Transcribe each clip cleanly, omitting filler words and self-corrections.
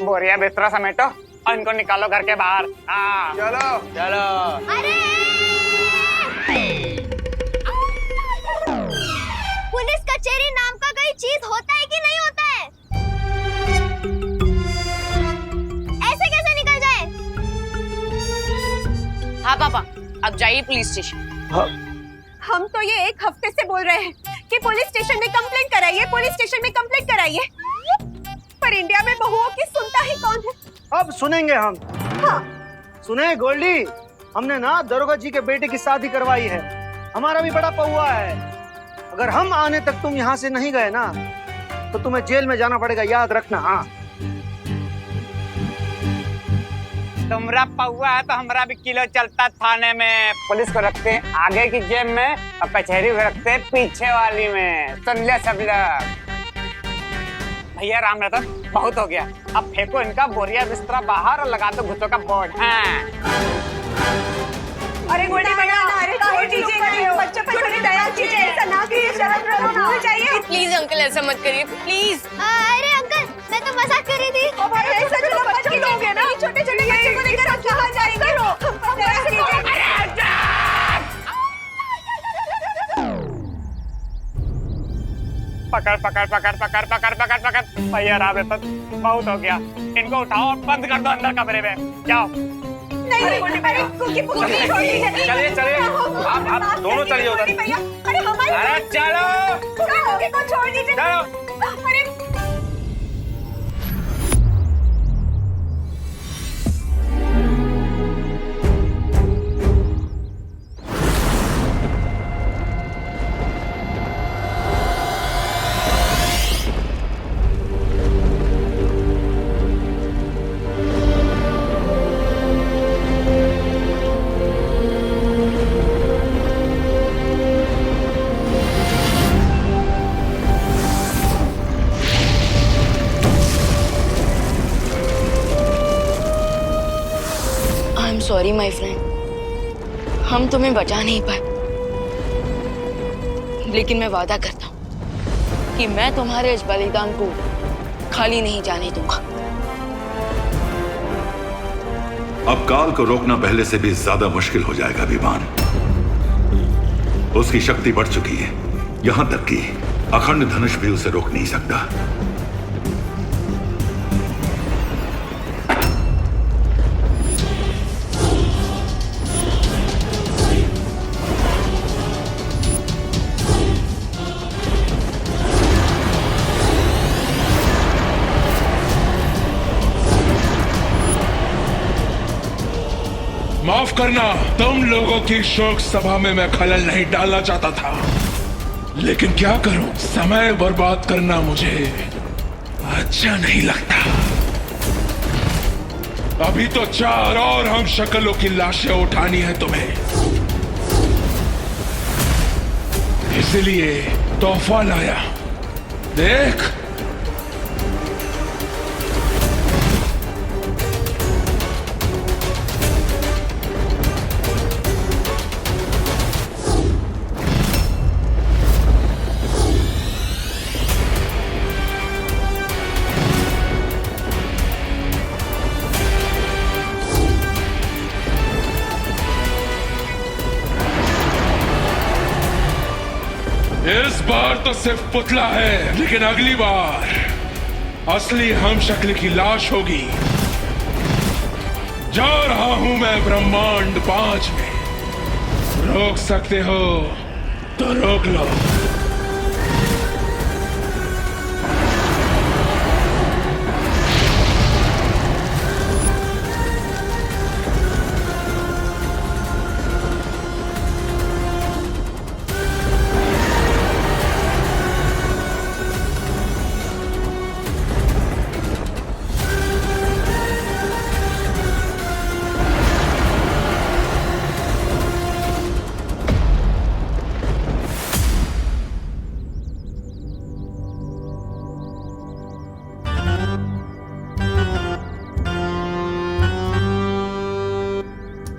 बोरिया बिस्तरा समेटो और इनको निकालो घर के बाहर। हाँ चलो चलो। अरे पुलिस कचहरी नाम का कोई चीज होता है कि नहीं होता है? ऐसे कैसे निकल जाए? हाँ पापा, अब जाइए पुलिस स्टेशन। हम तो ये एक हफ्ते से बोल रहे हैं कि पुलिस स्टेशन में कंप्लेंट कराइए, पुलिस स्टेशन में कंप्लेंट कराइए, पर इंडिया में बहुओं की सुनता ही कौन है? अब सुनेंगे हम। हाँ। सुने गोल्डी, हमने ना दरोगा जी के बेटे की शादी करवाई है। हमारा भी बड़ा पौआ है। अगर हम आने तक तुम यहाँ से नहीं गए ना तो तुम्हें जेल में जाना पड़ेगा, याद रखना। हाँ, तुमरा पौआ है तो हमारा भी किलो चलता थाने में। पुलिस को रखते हैं आगे की जेब में और कचहरी को रखते हैं पीछे वाली में। सुन लिया सब लोग। भैया राम रतन, बहुत हो गया। अब फेंको इनका बोरिया बिस्तरा बाहर और लगा दो घुटों का बोर्ड। हाँ। अरे गोल्डी भैया, अरे छोड़ दीजिए, बच्चों पर थोड़ी दया कीजिए, ऐसा ना कीजिए, शर्म रखो, भूल जाइए। प्लीज अंकल ऐसा मत करिए प्लीज। अरे अंकल, मैं तो मजाक कर रही थी। ओ भाई, ऐसा चलो बच्चे लोग हैं ना, छोटे छोटे बच्चों को लेकर हम कहाँ जाएंगे? दया कीजिए। पकड़ पकड़ पकड़ पकड़ पकड़ पकड़ पकड़। भैया राम रतन, बहुत हो गया। इनको उठाओ और बंद कर दो अंदर कमरे में। जाओ। नहीं, अरे कुकी पुकी छोड़ दीजिए। चलिए चलिए, आप दोनों चलिए उधर। भैया, अरे हमारे अरे चलो कुकी को छोड़ दीजिए। चलो। अरे सॉरी माय फ्रेंड, हम तुम्हें बचा नहीं पाए, लेकिन मैं वादा करता हूँ कि मैं तुम्हारे इस बलिदान को खाली नहीं जाने दूंगा। अब काल को रोकना पहले से भी ज्यादा मुश्किल हो जाएगा विमान। उसकी शक्ति बढ़ चुकी है, यहां तक कि अखंड धनुष भी उसे रोक नहीं सकता। माफ करना, तुम लोगों की शोक सभा में मैं खलल नहीं डालना चाहता था, लेकिन क्या करूं, समय बर्बाद करना मुझे अच्छा नहीं लगता। अभी तो 4 और हम शक्लों की लाशें उठानी है तुम्हें, इसलिए तोहफा लाया, देख। इस बार तो सिर्फ पुतला है, लेकिन अगली बार असली हम शक्ल की लाश होगी। जा रहा हूं मैं ब्रह्मांड 5 में। रोक सकते हो तो रोक लो।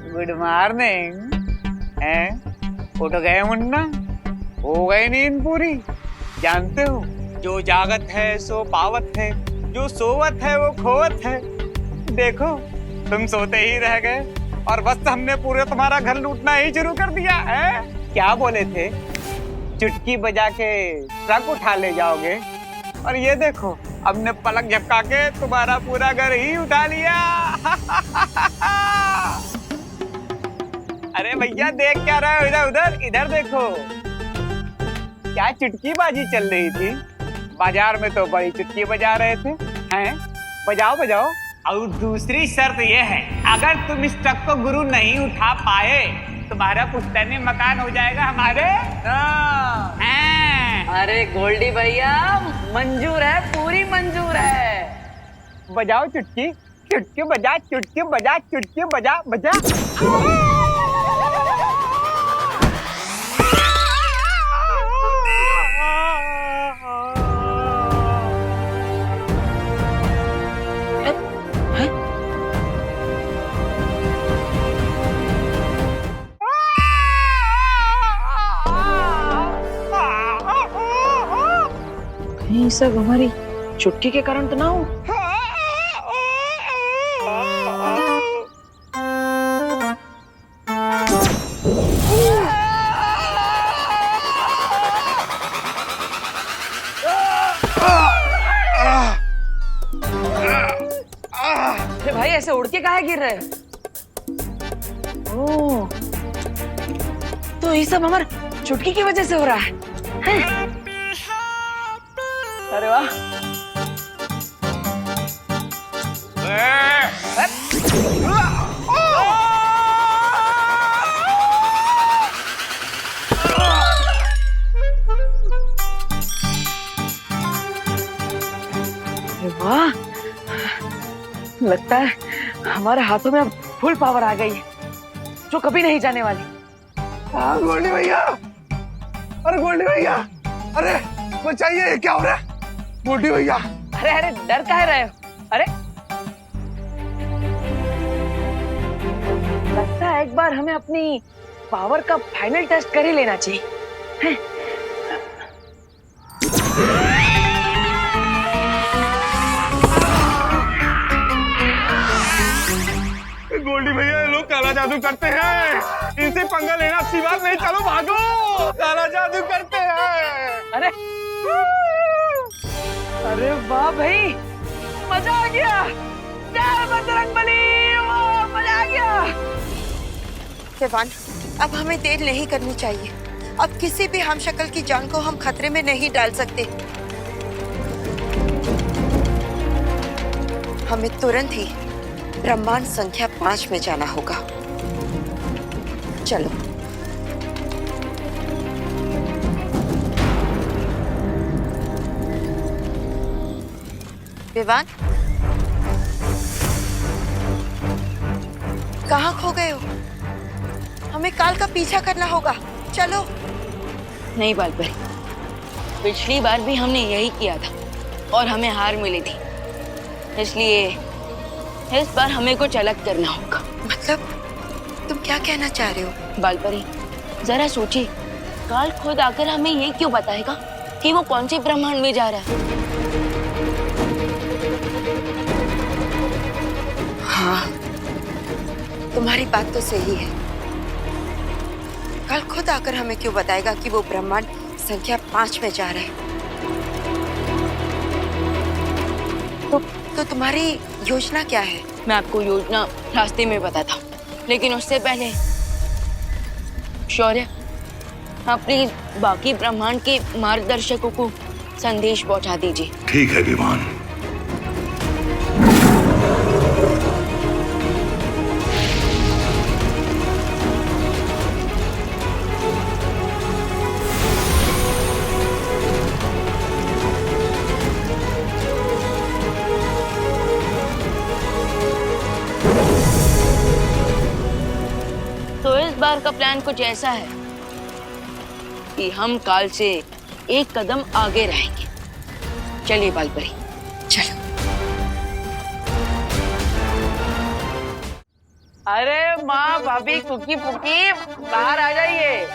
Good morning. उठ गए मुन्ना? हो गई नींद पूरी? जानते हो, जो जागत है सो पावत है, जो सोवत है वो खोवत है। देखो तुम सोते ही रह गए और बस हमने पूरे तुम्हारा घर लूटना ही शुरू कर दिया है। क्या बोले थे, चुटकी बजा के ट्रक उठा ले जाओगे, और ये देखो हमने पलक झपका के तुम्हारा पूरा घर ही उठा लिया। अरे भैया देख क्या रहे हो, इधर उधर इधर देखो। क्या चुटकी बाजी चल रही थी, बाजार में तो बड़ी चुटकी बजा रहे थे। हैं बजाओ बजाओ। और दूसरी शर्त ये है, अगर तुम इस ट्रक को गुरु नहीं उठा पाए तुम्हारा पुश्तैनी मकान हो जाएगा हमारे। अरे गोल्डी भैया मंजूर है, पूरी मंजूर है। बजाओ चुटकी, चुटकी बजा, चुटकी बजा, चुटकी बजा बजा। ये सब हमारी चुटकी के कारण तो ना हो। भाई ऐसे उड़ के काहे गिर रहे? ओह, तो ये सब हमारे चुटकी की वजह से हो रहा है। अरे वाह। वाह, लगता है हमारे हाथों में अब फुल पावर आ गई है, जो कभी नहीं जाने वाली। हाँ गोल्डी भैया, अरे गोल्डी भैया, अरे बचाइए, क्या हो रहा है गोल्डी भैया? अरे अरे डर काहे रहे हो? अरे लगता है एक बार हमें अपनी पावर का फाइनल टेस्ट कर ही लेना चाहिए। गोल्डी भैया ये लोग काला जादू करते हैं, इनसे पंगा लेना अच्छी बात नहीं। चलो भागो, काला जादू करते हैं। अरे अरे वाह भाई, मजा आ गया। जय बजरंगबली, मजा आ गया। देवान, अब हमें देर नहीं करनी चाहिए। अब किसी भी हमशक्ल की जान को हम खतरे में नहीं डाल सकते। हमें तुरंत ही ब्रह्मांड संख्या 5 में जाना होगा। चलो। विवान, कहाँ खो गए हो? हमें काल का पीछा करना होगा। चलो। नहीं बालपरी, पिछली बार भी हमने यही किया था और हमें हार मिली थी, इसलिए इस बार हमें कुछ अलग करना होगा। मतलब तुम क्या कहना चाह रहे हो? बालपरी जरा सोचिए, काल खुद आकर हमें ये क्यों बताएगा कि वो कौन से ब्रह्मांड में जा रहा है? हाँ, तुम्हारी बात तो सही है। कल खुद आकर हमें क्यों बताएगा कि वो ब्रह्मांड संख्या 5 में जा रहे हैं? तो तुम्हारी योजना क्या है? मैं आपको योजना रास्ते में बताता हूँ, लेकिन उससे पहले शौर्य अपने बाकी ब्रह्मांड के मार्गदर्शकों को संदेश पहुंचा दीजिए। ठीक है विमान। तो इस बार का प्लान कुछ ऐसा है कि हम काल से एक कदम आगे रहेंगे। चलिए बालपरी, चलो। अरे माँ भाभी कुकी पुकी बाहर आ जाइए।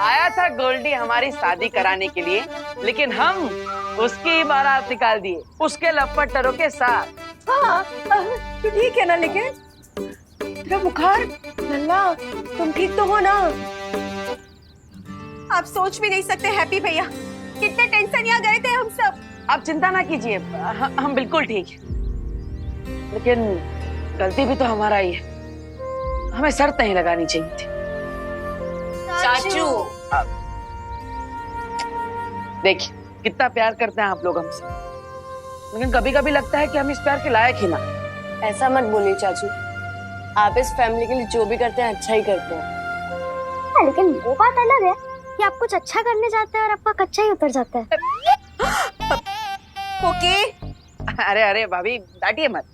आया था गोल्डी हमारी शादी कराने के लिए, लेकिन हम उसकी ही बारात निकाल दिए, उसके लपटरों के साथ। हाँ, तो ठीक है ना, लेकिन तेरा बुखार लल्ला, तुम ठीक तो हो ना? आप सोच भी नहीं सकते हैप्पी भैया, कितने टेंशन यहाँ गए थे हम सब। आप चिंता ना कीजिए, हम बिल्कुल ठीक हैं। लेकिन गलती भी तो हमारा ही है, हमें शर्त नहीं लगानी चाहिए थी। चाचू, देखिए कितना प्यार करते हैं आप लोग हमसे, लेकिन कभी कभी लगता है कि हम इस प्यार के लायक ही ना। ऐसा मत बोलिए चाचू, आप इस फैमिली के लिए जो भी करते हैं अच्छा ही करते हैं। लेकिन वो बात अलग है कि आप कुछ अच्छा करने जाते हैं और आपका कच्चा ही उतर जाता है। ओके, अरे अरे भाभी डांटिए मत।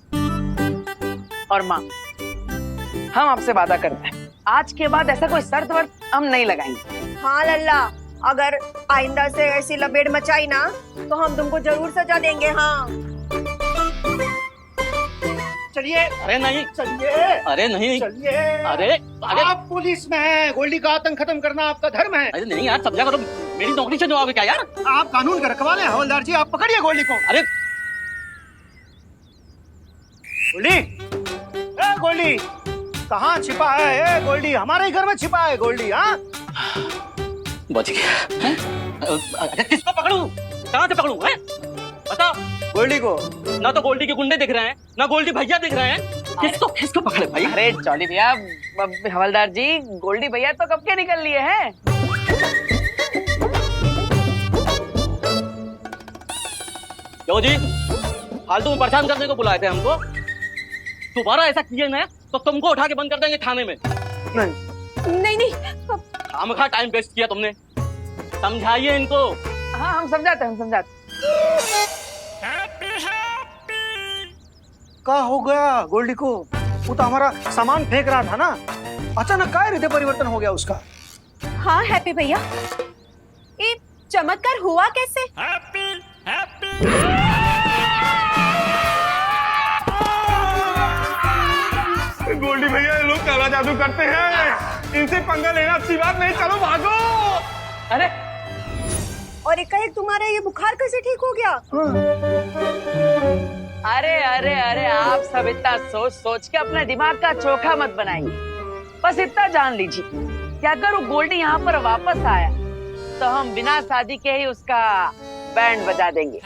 और माँ, हम आपसे वादा करते हैं, आज के बाद ऐसा कोई शर्त वर्त हम नहीं लगाएंगे। हाँ लल्ला, अगर आइंदा से ऐसी लपेट मचाई ना तो हम तुमको जरूर सजा देंगे। हाँ चलिए। अरे नहीं, चलिए। अरे नहीं, चलिए। अरे अरे आप पुलिस में हैं, गोल्डी का आतंक खत्म करना आपका धर्म है। अरे नहीं यार, समझा करो, मेरी नौकरी से जवाब है क्या यार? आप कानून का रखवाले हैं हवलदार जी, आप पकड़िए गोल्डी को। अरे गोल्डी, ए गोल्डी, कहाँ छिपा है? ए गोल्डी, हमारे ही घर में छिपा है गोल्डी। हाँ, बच गया हैं? अरे किसको पकड़ूं? कहाँ से पकड़ूं? हैं? बताओ। गोल्डी को। ना तो गोल्डी के गुंडे दिख रहे हैं, ना गोल्डी भैया दिख रहे हैं। किसको पकड़े भाई? अरे जॉली भैया, हवलदार जी, गोल्डी भैया तो कब के निकल लिए हैं। क्यों जी, फालतू में परेशान करने को बुलाए थे हमको? दोबारा ऐसा किए ना तो तुमको उठा के बंद कर देंगे थाने में। नहीं, खामखा टाइम वेस्ट किया तुमने, समझाइए इनको। हाँ हम समझाते हैं, हम समझाते। क्या हो गया गोल्डी को? वो तो हमारा सामान फेंक रहा था ना, अचानक क्या हृदय परिवर्तन हो गया उसका? हाँ हैप्पी भैया, ये चमत्कार हुआ कैसे? गोल्डी भैया, ये लोग काला जादू करते हैं, इनसे पंगा लेना अच्छी बात नहीं, चलो भागो। अरे और एकाएक तुम्हारा ये बुखार कैसे ठीक हो गया? अरे अरे अरे, आप सब इतना सोच सोच के अपने दिमाग का चोखा मत बनाइए। बस इतना जान लीजिए कि अगर वो गोल्डी यहाँ पर वापस आया तो हम बिना शादी के ही उसका बैंड बजा देंगे।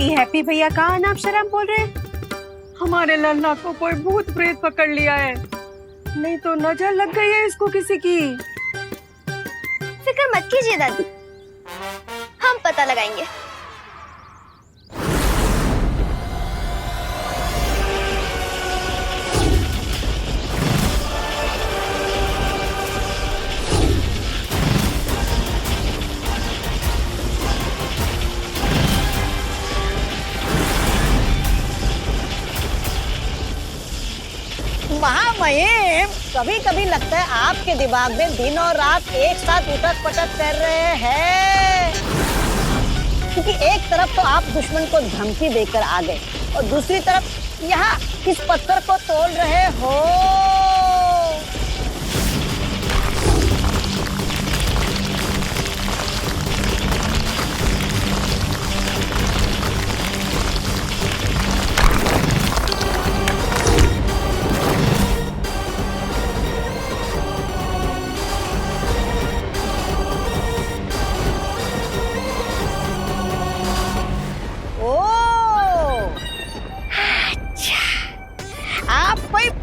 ये हैप्पी भैया कहाँ अनाप शराब बोल रहे हैं? हमारे लल्ला को कोई भूत प्रेत पकड़ लिया है। नहीं तो नजर लग गई है इसको किसी की। फिक्र मत कीजिए दादी, हम पता लगाएंगे। महामहिम, कभी कभी लगता है आपके दिमाग में दिन और रात एक साथ उठक पटक कर रहे हैं, क्योंकि एक तरफ तो आप दुश्मन को धमकी देकर आ गए और दूसरी तरफ यहाँ किस पत्थर को तोड़ रहे हो।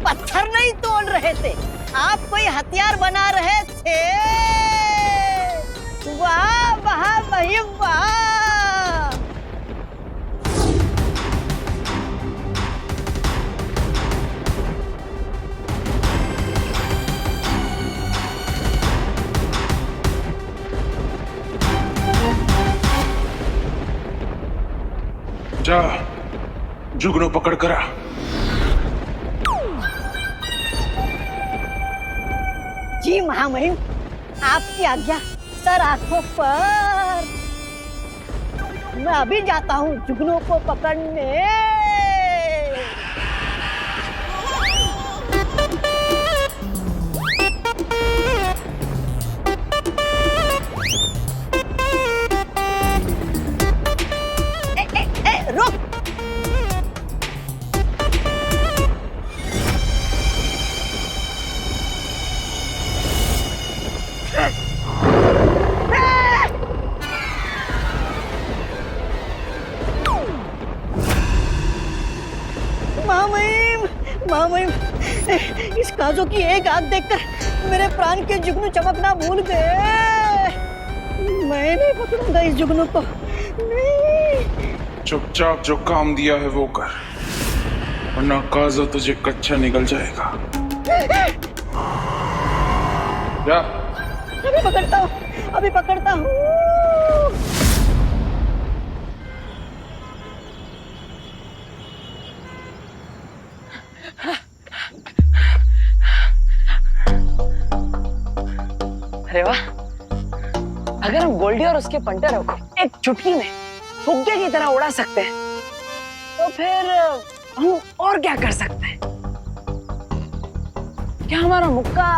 पत्थर नहीं तोड़ रहे थे, आप कोई हथियार बना रहे थे। वाह वाह भाई वाह। जा, जुगनू पकड़ करा। जी महामहिम, आपकी आज्ञा सर आंखों पर। मैं अभी जाता हूँ जुगनू को पकड़ने। काजू की एक आंख देखकर मेरे प्राण के जुगनू चमकना भूल गए। मैं नहीं पकड़ूंगा इस जुगनू को, नहीं। चुपचाप जो काम दिया है वो कर, वरना काजू तुझे कच्चा निकल जाएगा। क्या? अभी पकड़ता हूँ, अभी पकड़ता हूँ। अरे वाह, अगर हम गोल्डी और उसके पंटरों को एक चुटकी में फुग्गे की तरह उड़ा सकते हैं, तो फिर हम और क्या कर सकते हैं? क्या हमारा मुक्का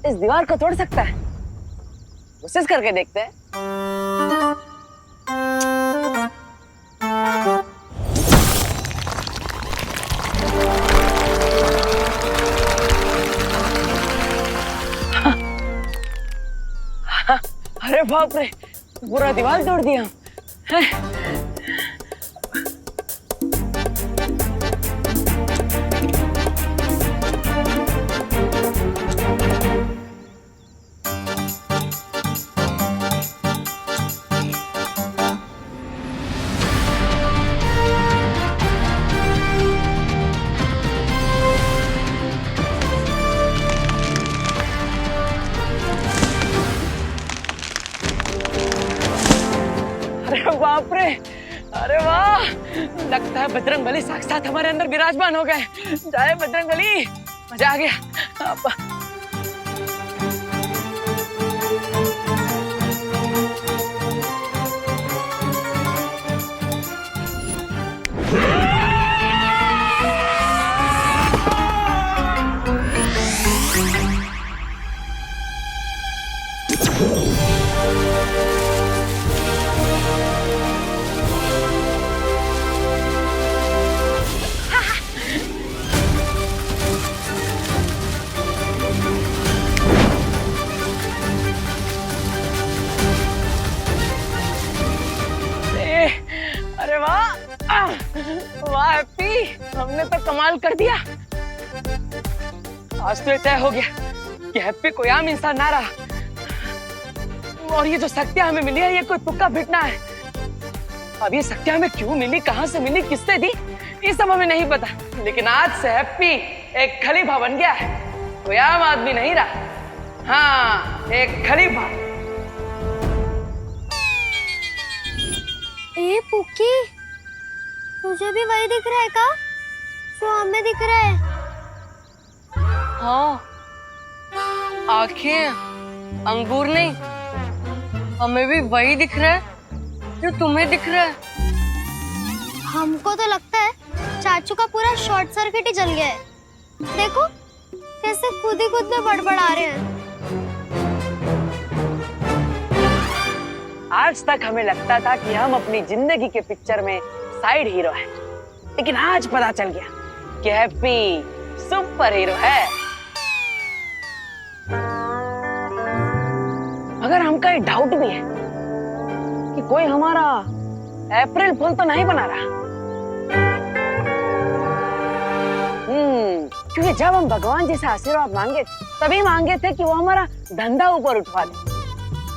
इस दीवार को तोड़ सकता है? कोशिश करके देखते हैं। अरे बाप रे, पूरा दीवार तोड़ दिया। अरे बाप रे, अरे वाह, लगता है बजरंगबली साक्षात हमारे अंदर विराजमान हो गए। जय बजरंगबली, मजा आ गया। अरे वाह, वाह हैप्पी, हमने तो कमाल कर दिया। आज तो तय हो गया कि हैप्पी कोई आम इंसान ना रहा, और ये जो शक्तियां हमें मिली है ये कोई तुक्का फिटना है। अब ये शक्तियां हमें क्यों मिली, कहां से मिली, किसने दी, ये सब हमें नहीं पता, लेकिन आज से हैप्पी एक खलीफा बन गया है, कोई आम आदमी नहीं रहा। हाँ, एक खलीफा। ए पुक्की, तुझे भी वही दिख रहा है का जो हमें दिख रहा है? हाँ, आंखें अंगूर नहीं, हमें भी वही दिख रहा है जो तुम्हें दिख रहा है। हमको तो लगता है चाचू का पूरा शॉर्ट सर्किट ही जल गया है। देखो कैसे खुद ही खुद में बड़बड़ा रहे हैं। आज तक हमें लगता था कि हम अपनी जिंदगी के पिक्चर में साइड हीरो हैं, लेकिन आज पता चल गया कि हैप्पी सुपर हीरो है। मगर हमका एक डाउट भी है कि कोई हमारा अप्रैल फूल तो नहीं बना रहा। क्योंकि जब हम भगवान जी से आशीर्वाद मांगे तभी मांगे थे कि वो हमारा धंधा ऊपर उठवा दे,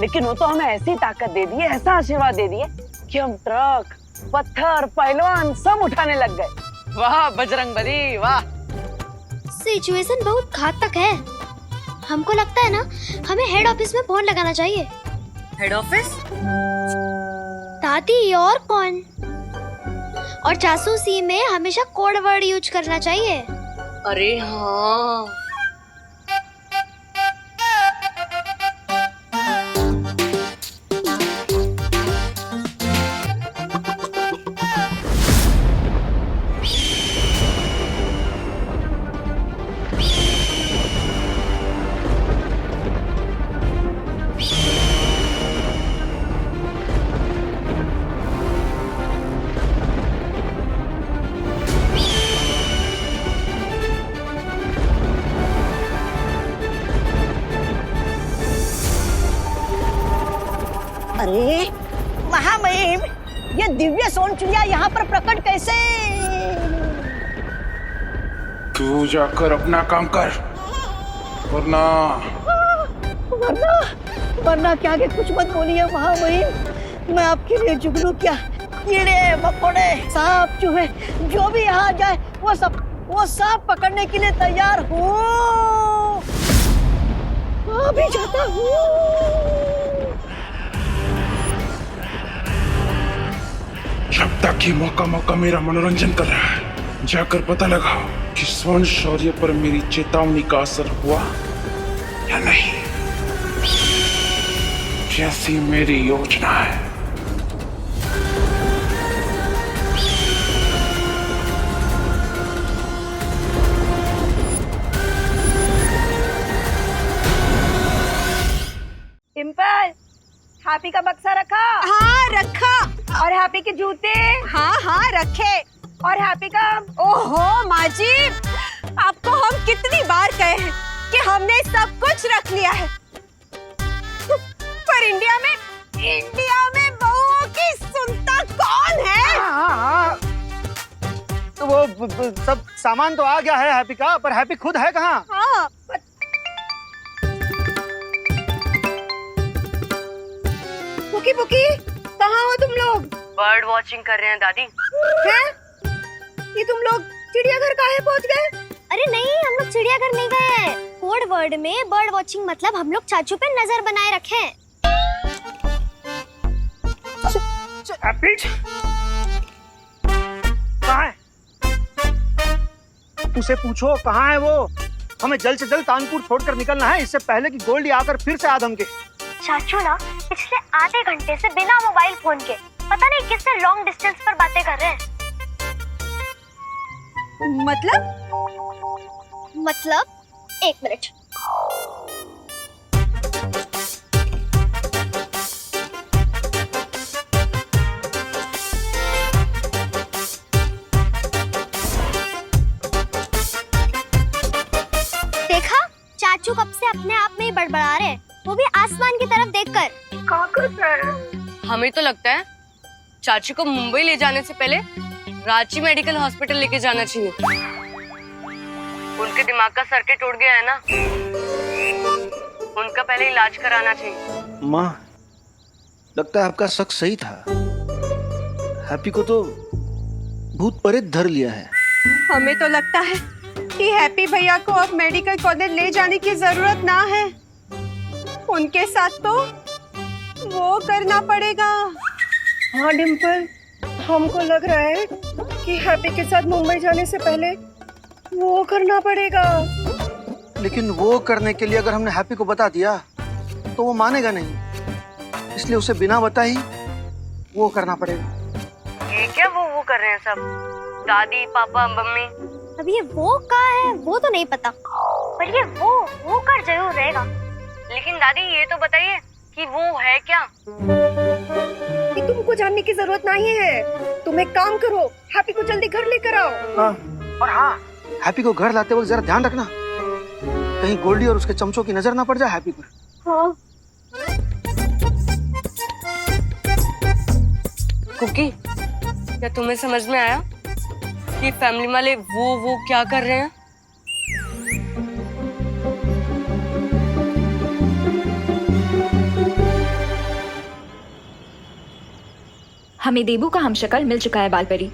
लेकिन वो तो हमें ऐसी ताकत दे दी है, ऐसा आशीर्वाद दे दिए कि हम ट्रक, पत्थर, पहलवान सब उठाने लग गए। वाह बजरंगबली वाह। सिचुएशन बहुत घातक है। हमको लगता है ना हमें हेड ऑफिस में फोन लगाना चाहिए। Head office? दादी और कौन? और जासूसी में हमेशा कोड वर्ड यूज करना चाहिए। अरे हाँ, अरे महामहिम, ये दिव्य सोन चिड़िया यहाँ पर प्रकट कैसे? तू जाकर अपना काम कर, वरना वरना वरना क्या के कुछ मत बोलिए महाबहिन। मैं आपके लिए जुगनू क्या, कीड़े मकोड़े सांप चूहे जो भी यहाँ जाए वो सब पकड़ने के लिए तैयार हूँ। अभी जाता हूँ। जब तक ये मौका मेरा मनोरंजन कर रहा है, जाकर पता लगाओ कि स्वर्ण शौर्य पर मेरी चेतावनी का असर हुआ या नहीं। जैसी मेरी योजना है। डिम्पल, हैप्पी का बक्सा रखा? हाँ रखा। और हैप्पी के जूते? हाँ रखे। और हैप्पी का, ओहो माँ जी, आपको हम कितनी बार कहे हैं कि हमने सब कुछ रख लिया है, पर इंडिया में बहुओं की सुनता कौन है? हाँ। तो वो सब सामान तो आ गया है हैप्पी का, पर हैप्पी खुद है कहाँ? हाँ पुकी कहाँ हो तुम लोग? बर्ड वॉचिंग कर रहे हैं दादी। हैं? ये तुम लोग चिड़ियाघर काहे पहुँच गए? अरे नहीं, हम लोग चिड़ियाघर नहीं गए। कोड वर्ड में बर्ड वॉचिंग मतलब हम लोग चाचू पे नजर बनाए रखे। हैप्पी कहाँ है? उसे पूछो कहाँ है वो। हमें जल्द से जल्द कानपुर छोड़कर निकलना है, इससे पहले कि गोल्डी आकर फिर से आदम के। चाचू ना पिछले आधे घंटे से बिना मोबाइल फोन के पता नहीं किससे लॉन्ग डिस्टेंस पर बातें कर रहे हैं। मतलब 1 मिनट। देखा, चाचू कब से अपने आप में ही बड़बड़ा रहे हैं, वो भी आसमान की तरफ देखकर। हमें तो लगता है चाचू को मुंबई ले जाने से पहले रांची मेडिकल हॉस्पिटल लेके जाना चाहिए। उनके दिमाग का सर्किट उड़ गया है ना, उनका पहले इलाज कराना चाहिए। माँ, लगता है आपका शक सही था। हैप्पी को तो भूत प्रेत धर लिया है। हमें तो लगता है कि हैप्पी भैया को अब मेडिकल कॉलेज ले जाने की जरूरत ना है, उनके साथ तो वो करना पड़ेगा। हाँ डिम्पल, हमको लग रहा है कि हैप्पी के साथ मुंबई जाने से पहले वो करना पड़ेगा। लेकिन वो करने के लिए अगर हमने हैप्पी को बता दिया तो वो मानेगा नहीं, इसलिए उसे बिना बताए ही वो करना पड़ेगा। ये क्या वो कर रहे हैं सब? दादी पापा मम्मी? अब ये वो कहाँ है वो तो नहीं पता, पर ये वो कर जरूर रहेगा। लेकिन दादी ये तो बताइए कि वो है क्या? कि तुमको जानने की जरूरत नहीं है, तुम एक काम करो, हैप्पी को जल्दी घर लेकर आओ। हाँ। और हाँ, हैप्पी को घर लाते वक्त जरा ध्यान रखना, कहीं गोल्डी और उसके चमचों की नजर ना पड़ जाए हैप्पी पर। हाँ। कुकी, क्या तुम्हें समझ में आया कि फैमिली वाले वो क्या कर रहे हैं? हमें देबू का हमशक्ल मिल चुका है बालपरी।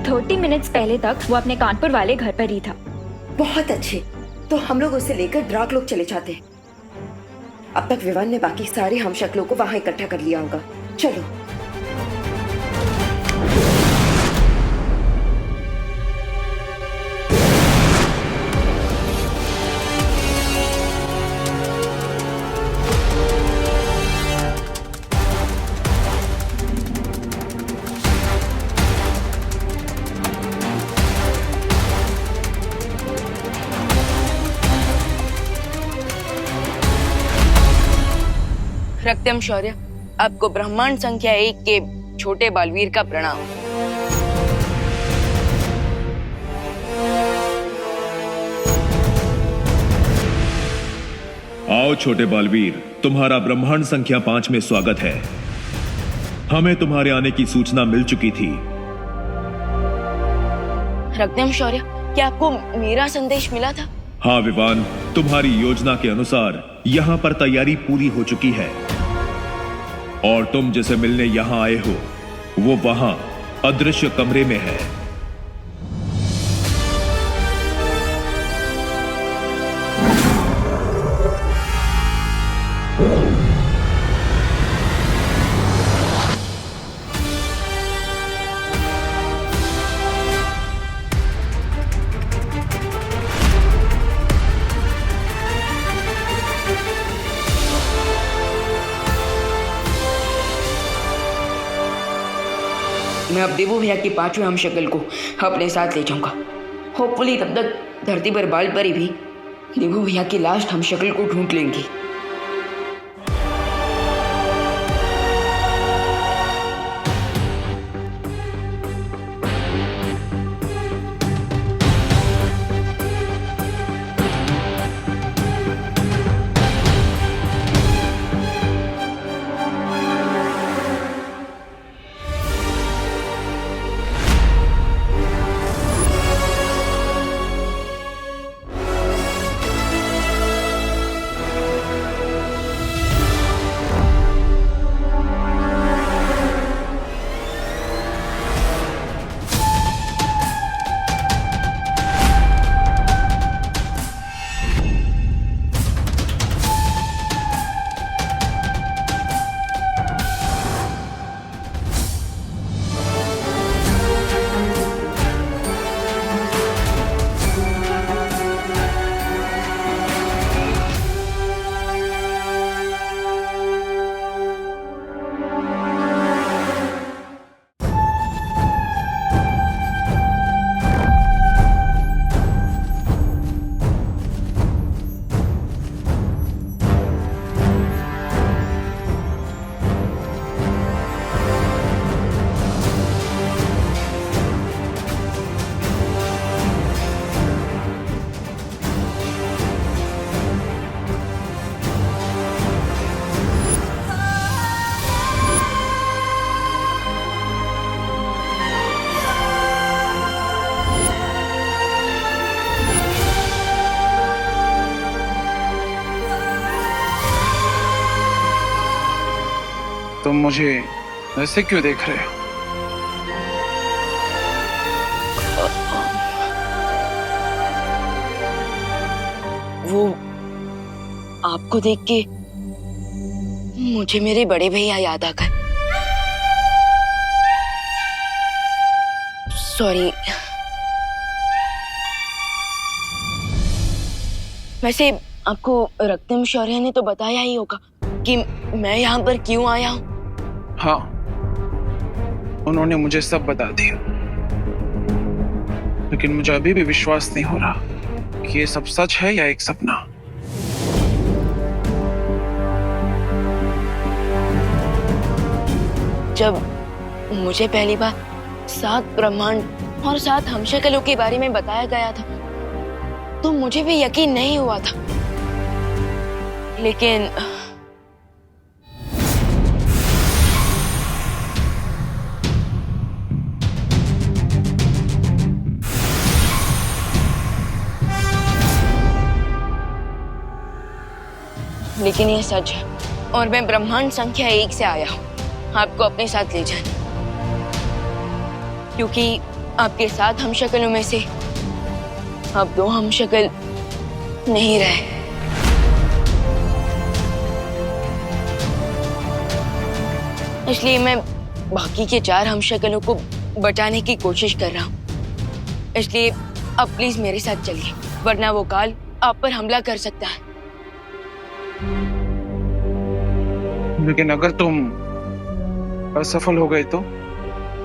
30 मिनट्स पहले तक वो अपने कानपुर वाले घर पर ही था। बहुत अच्छे, तो हम लोग उसे लेकर ड्राक लोग चले जाते हैं। अब तक विवान ने बाकी सारे हमशक्लों को वहां इकट्ठा कर लिया होगा। चलो। रक्तम शौर्य, आपको ब्रह्मांड संख्या 1 के छोटे बालवीर का प्रणाम। आओ छोटे बालवीर, तुम्हारा ब्रह्मांड संख्या 5 में स्वागत है। हमें तुम्हारे आने की सूचना मिल चुकी थी। रक्तम शौर्य, क्या आपको मेरा संदेश मिला था? हाँ विवान, तुम्हारी योजना के अनुसार यहाँ पर तैयारी पूरी हो चुकी है और तुम जिसे मिलने यहाँ आए हो वो वहां अदृश्य कमरे में है। मैं अब देवू भैया की 5वें हम शक्ल को अपने साथ ले जाऊंगा। होपफुली तब तक धरती पर बाल परी भी देवू भैया की लास्ट हम शक्ल को ढूंढ लेंगी। तुम मुझे ऐसे क्यों देख रहे हो? वो आपको देख के मुझे मेरे बड़े भैया याद आ गए। सॉरी। वैसे आपको रक्तम शौर्य ने तो बताया ही होगा कि मैं यहाँ पर क्यों आया हूँ। हाँ, उन्होंने मुझे सब बता दिया, लेकिन मुझे अभी भी विश्वास नहीं हो रहा कि ये सब सच है या एक सपना। जब मुझे पहली बार 7 ब्रह्मांड और 7 हमशक्लों के बारे में बताया गया था तो मुझे भी यकीन नहीं हुआ था, लेकिन ये सच है और मैं ब्रह्मांड संख्या 1 से आया हूँ आपको अपने साथ ले जाने, क्योंकि आपके 7 हमशक्लों में से अब 2 हमशक्ल नहीं रहे। इसलिए मैं बाकी के 4 हमशक्लों को बचाने की कोशिश कर रहा हूँ। इसलिए अब प्लीज मेरे साथ चलिए, वरना वो काल आप पर हमला कर सकता है। लेकिन अगर तुम असफल हो गए तो?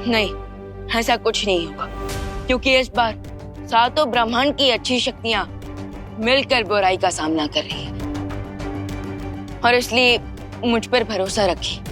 नहीं, ऐसा कुछ नहीं होगा, क्योंकि इस बार 7 ब्रह्मांड की अच्छी शक्तियां मिलकर बुराई का सामना कर रही है और इसलिए मुझ पर भरोसा रखिए।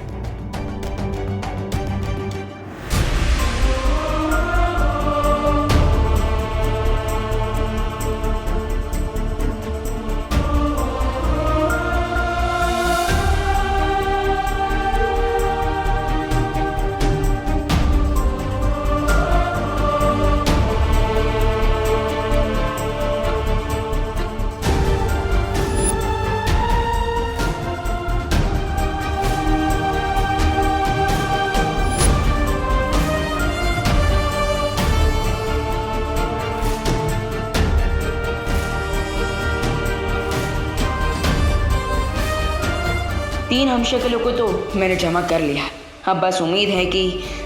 3 हमशक्लों को तो मैंने जमा कर लिया। अब बस उम्मीद है कि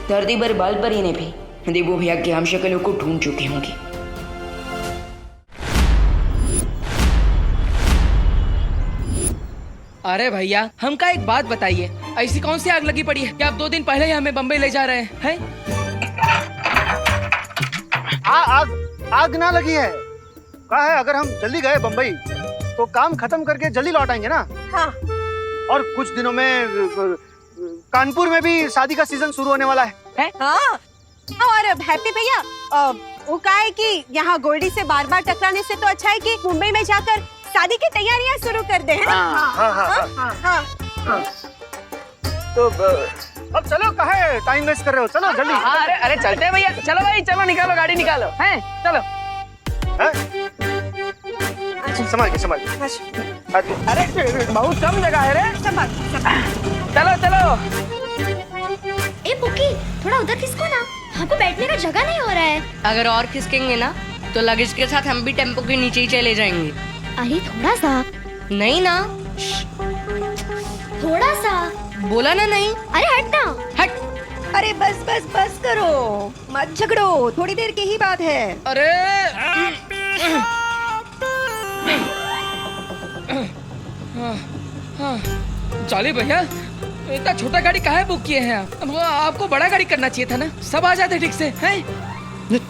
धरती पर बाल परी ने भी देवू भैया के हमशक्लों को ढूंढ चुकी होंगी। अरे भैया, हमका एक बात बताइए, ऐसी कौन सी आग लगी पड़ी है कि आप 2 दिन पहले ही हमें बम्बई ले जा रहे हैं? आग ना लगी है। कहा है अगर हम जल्दी गए बम्बई तो काम खत्म करके जल्दी लौट आएंगे ना। हाँ। और कुछ दिनों में कानपुर में भी शादी का सीजन शुरू होने वाला है। हाँ। और हैप्पी भैया, वो कहा है कि यहाँ गोल्डी से बार बार टकराने से तो अच्छा है कि मुंबई में जाकर शादी की तैयारियां शुरू कर दे, है ना? हाँ। तो अब चलो, कहे टाइम वेस्ट कर रहे हो, चलो जल्दी। अरे चलते हैं भैया, चलो भाई, चलो निकालो गाड़ी निकालो, हैं? चलो। संभाल के। अरे बहुत कम जगह है रे। चलो चलो। ए पुकी, थोड़ा उधर खिसको ना, हमको बैठने का जगह नहीं हो रहा है। अगर और खिसकेंगे ना तो लगेज के साथ हम भी टेम्पो के नीचे ही चले जाएंगे। अरे थोड़ा सा। नहीं ना, थोड़ा सा बोला ना नहीं। अरे हट ना। हट। अरे बस करो, मत झगड़ो, थोड़ी देर की ही बात है। अरे चलिए भैया, इतना छोटा गाड़ी काहे बुक किए हैं आप? आपको बड़ा गाड़ी करना चाहिए था ना, सब आ जाते ठीक से, हैं?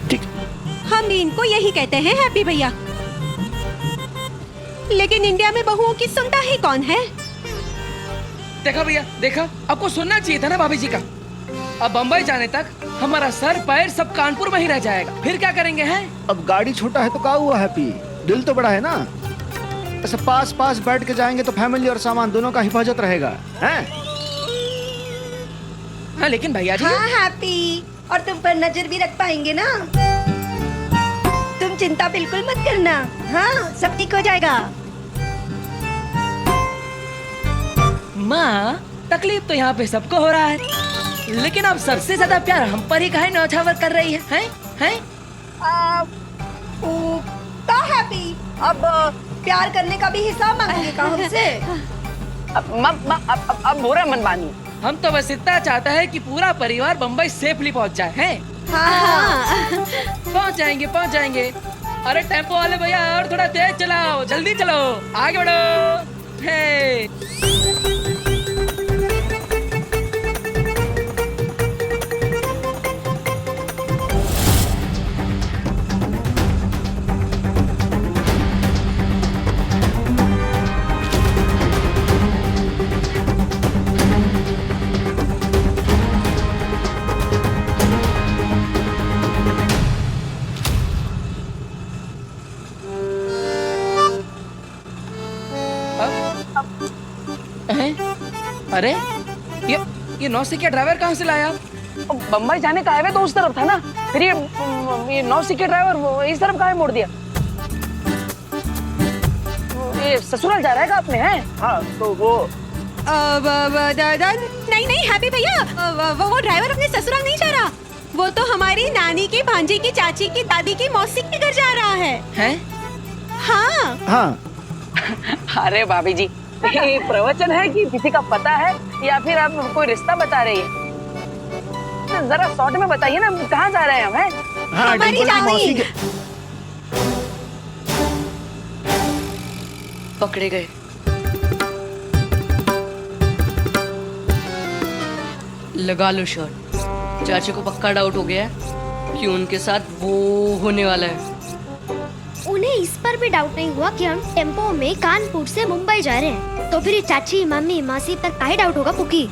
ठीक। हम भी इनको यही कहते हैं हैप्पी भैया, लेकिन इंडिया में बहुओं की सुनता ही कौन है? देखा भैया, देखा, आपको सुनना चाहिए था ना भाभी जी का। अब बम्बई जाने तक हमारा सर पैर सब कानपुर में ही रह जाएगा, फिर क्या करेंगे? हैं? अब गाड़ी छोटा है तो क्या हुआ हैप्पी, दिल तो बड़ा है ना। ऐसे पास बैठ के जाएंगे तो फैमिली और सामान दोनों का हिफाजत रहेगा, हैं? हाँ लेकिन भैया जी। हाँ हैप्पी, और तुम पर नजर भी रख पाएंगे ना। तुम चिंता बिल्कुल मत करना, हाँ सब ठीक हो जाएगा। माँ, तकलीफ तो यहाँ पे सबको हो रहा है, लेकिन अब सबसे ज्यादा प्यार हम पर ही काहे न्यौछावर कर रही है? हैं? तो हैप्पी, अब प्यार करने का भी हिसाब मांगेंगे का हमसे? अब बुरा मन मानिए, हम तो बस इतना चाहता है कि पूरा परिवार बम्बई सेफली पहुँच जाए, हैं? हाँ। पहुँच जाएंगे। अरे टेम्पो वाले भैया, और थोड़ा तेज चलाओ, जल्दी चलो, आगे बढ़ो। हे अरे ये नौसिखिया ड्राइवर कहाँ से लाया? बम्बई जाने का हाईवे तो उस तरफ था ना, फिर ये नौसिखिया ड्राइवर इस तरफ कहाँ मोड़ दिया? ये ससुराल जा रहा है आपने? हैं? हाँ तो वो नहीं हैप्पी भैया, वो ड्राइवर अपने ससुराल नहीं जा रहा, वो तो हमारी नानी की, भांजी की, चाची की, दादी की, मौसी के घर जा रहा है। हैं? हाँ। अरे भाभी जी, ये प्रवचन है कि किसी का पता है या फिर आप कोई रिश्ता बता रही है? तो जरा शॉर्ट में बताइए ना, कहाँ जा रहे हैं हम? हैं? हाँ, मौसी के... पकड़े गए। लगा लो शर्ट, चाची को पक्का डाउट हो गया है कि उनके साथ वो होने वाला है। उन्हें इस पर भी डाउट नहीं हुआ कि हम टेम्पो में कानपुर से मुंबई जा रहे हैं, तो फिर चाची, मम्मी, मासी तक काहे डाउट होगा पुकी?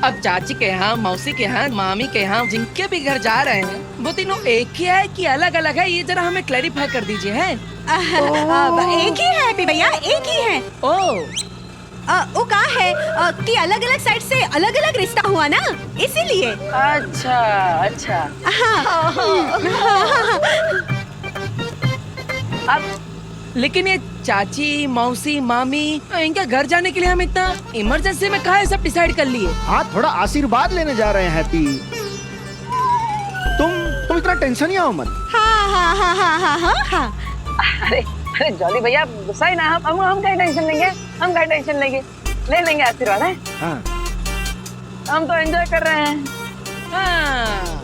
अब चाची के यहाँ, मौसी के यहाँ, मामी के यहाँ, जिनके भी घर जा रहे हैं, वो तीनों एक ही है कि अलग अलग है? ये जरा हमें क्लैरिफाई कर दीजिए। हैं? एक ही है हैप्पी भैया, एक ही है। वो कहा है कि अलग अलग साइड से अलग अलग रिश्ता हुआ ना, इसीलिए। अच्छा। अब लेकिन ये चाची, मौसी, मामी, इनके घर जाने के लिए हम इतना इमरजेंसी में कहाँ सब डिसाइड कर लिए? हाँ, थोड़ा आशीर्वाद लेने जा रहे हैं हैप्पी। तुम इतना टेंशन ही आओ मत। हाँ। अरे अरे जॉली भैया गुस्सा ही ना, हम कहीं टेंशन लेंगे, हम कहीं टेंशन लेंगे, ले लेंगे आशीर्वाद है। हाँ। हम तो एंजॉय कर रहे हैं। हाँ।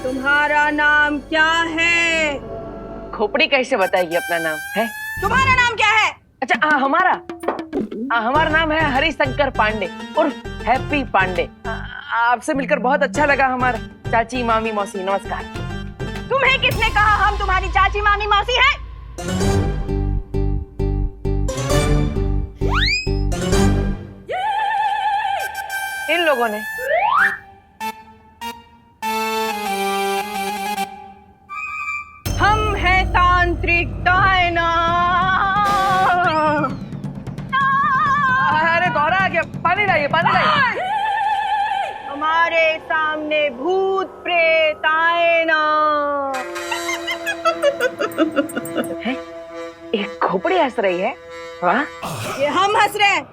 तुम्हारा नाम क्या है? खोपड़ी कैसे बताएगी अपना नाम है? तुम्हारा नाम क्या है? अच्छा हमारा नाम है हरिशंकर पांडे उर्फ हैप्पी पांडे। आपसे मिलकर बहुत अच्छा लगा हमारा चाची मामी मौसी। नमस्कार। तुम्हें किसने कहा हम तुम्हारी चाची मामी मौसी हैं? इन लोगों ने। हम हैं तांत्रिक डायना। अरे गौरा आ गया, पानी लाइए, पानी लाइए। हमारे सामने भूत प्रेत आए ना। एक खोपड़ी हंस रही है। वाह। ये हम हंस रहे हैं।